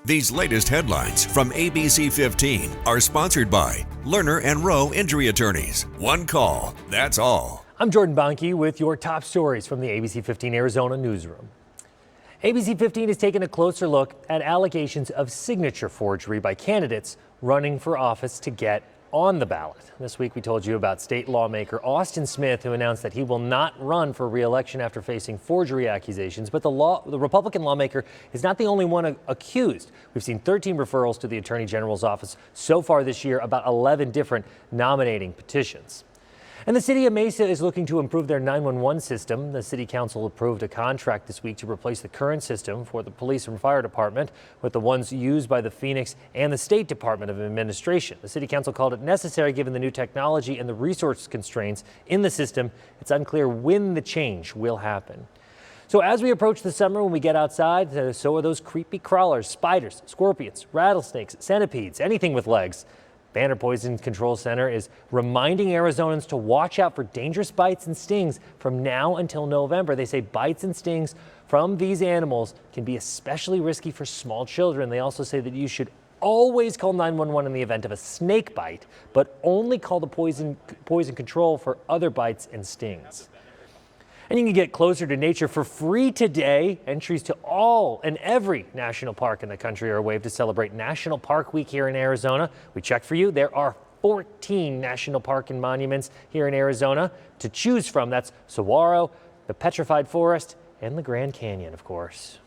These latest headlines from ABC15 are sponsored by Lerner and Rowe Injury Attorneys. One call, that's all. I'm Jordan Bonke with your top stories from the ABC15 Arizona newsroom. ABC15 has taken a closer look at allegations of signature forgery by candidates running for office to get on the ballot. This week we told you about state lawmaker Austin Smith, who announced that he will not run for re-election after facing forgery accusations. But the Republican lawmaker is not the only one accused. We've seen 13 referrals to the Attorney General's office so far this year, about 11 different nominating petitions. And the city of Mesa is looking to improve their 911 system. The city council approved a contract this week to replace the current system for the police and fire department with the ones used by the Phoenix and the State Department of Administration. The city council called it necessary given the new technology and the resource constraints in the system. It's unclear when the change will happen. So as we approach the summer, when we get outside, so are those creepy crawlers, spiders, scorpions, rattlesnakes, centipedes, anything with legs. Banner Poison Control Center is reminding Arizonans to watch out for dangerous bites and stings from now until November. They say bites and stings from these animals can be especially risky for small children. They also say that you should always call 911 in the event of a snake bite, but only call the poison control for other bites and stings. And you can get closer to nature for free today. Entries to all and every national park in the country are waived to celebrate National Park Week here in Arizona. We checked for you. There are 14 national park and monuments here in Arizona to choose from. That's Saguaro, the Petrified Forest, and the Grand Canyon, of course.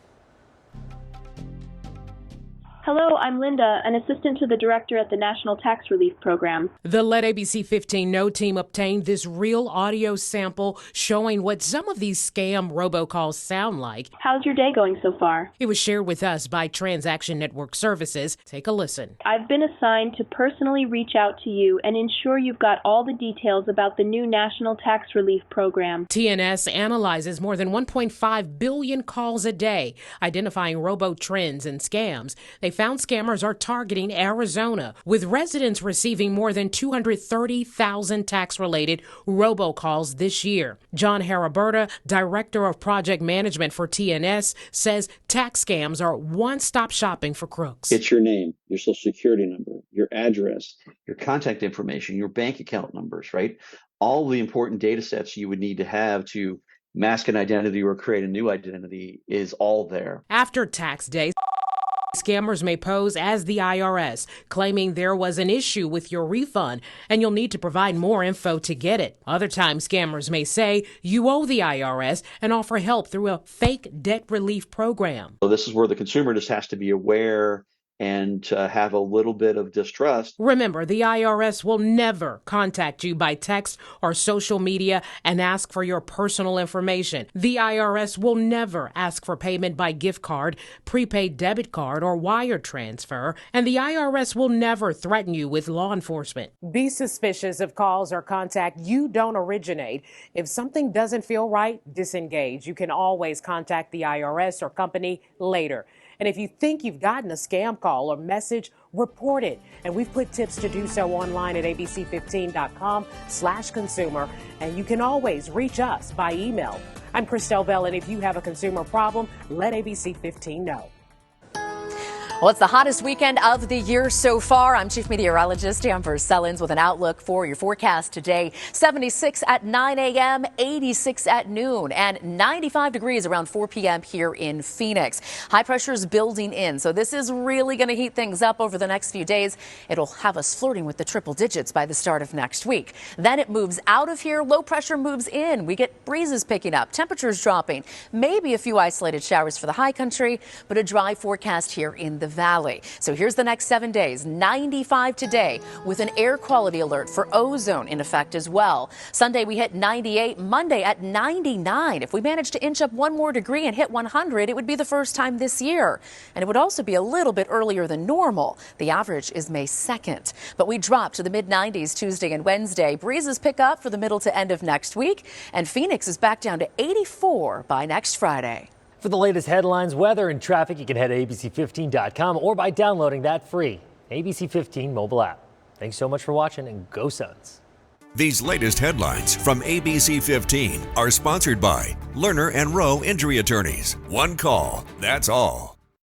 Hello, I'm Linda, an assistant to the director at the National Tax Relief Program. The Let ABC15 Know team obtained this real audio sample showing what some of these scam robocalls sound like. How's your day going so far? It was shared with us by Transaction Network Services. Take a listen. I've been assigned to personally reach out to you and ensure you've got all the details about the new National Tax Relief Program. TNS analyzes more than 1.5 billion calls a day, identifying robo-trends and scams. They found scammers are targeting Arizona, with residents receiving more than 230,000 tax-related robocalls this year. John Haraberta, Director of Project Management for TNS, says tax scams are one-stop shopping for crooks. It's your name, your social security number, your address, your contact information, your bank account numbers, right? All the important data sets you would need to have to mask an identity or create a new identity is all there. After tax day, scammers may pose as the IRS, claiming there was an issue with your refund and you'll need to provide more info to get it. Other times, scammers may say you owe the IRS and offer help through a fake debt relief program. So this is where the consumer just has to be aware and have a little bit of distrust. Remember, the IRS will never contact you by text or social media and ask for your personal information. The IRS will never ask for payment by gift card, prepaid debit card, or wire transfer. And the IRS will never threaten you with law enforcement. Be suspicious of calls or contact you don't originate. If something doesn't feel right, disengage. You can always contact the IRS or company later. And if you think you've gotten a scam call or message, report it. And we've put tips to do so online at abc15.com/consumer. And you can always reach us by email. I'm Christelle Bell, and if you have a consumer problem, let ABC15 know. Well, it's the hottest weekend of the year so far. I'm Chief Meteorologist Amber Sellens with an outlook for your forecast today. 76 at 9 a.m., 86 at noon, and 95 degrees around 4 p.m. here in Phoenix. High pressure is building in, so this is really going to heat things up over the next few days. It'll have us flirting with the triple digits by the start of next week. Then it moves out of here. Low pressure moves in. We get breezes picking up, temperatures dropping, maybe a few isolated showers for the high country, but a dry forecast here in the valley. So here's the next 7 days. 95 today with an air quality alert for ozone in effect as well. Sunday we hit 98, Monday at 99. If we manage to inch up 1 more degree and hit 100, it would be the first time this year. And it would also be a little bit earlier than normal. The average is May 2nd. But we drop to the mid-90s Tuesday and Wednesday. Breezes pick up for the middle to end of next week. And Phoenix is back down to 84 by next Friday. For the latest headlines, weather, and traffic, you can head to abc15.com or by downloading that free ABC15 mobile app. Thanks so much for watching, and go Suns. These latest headlines from ABC15 are sponsored by Lerner and Rowe Injury Attorneys. One call, that's all.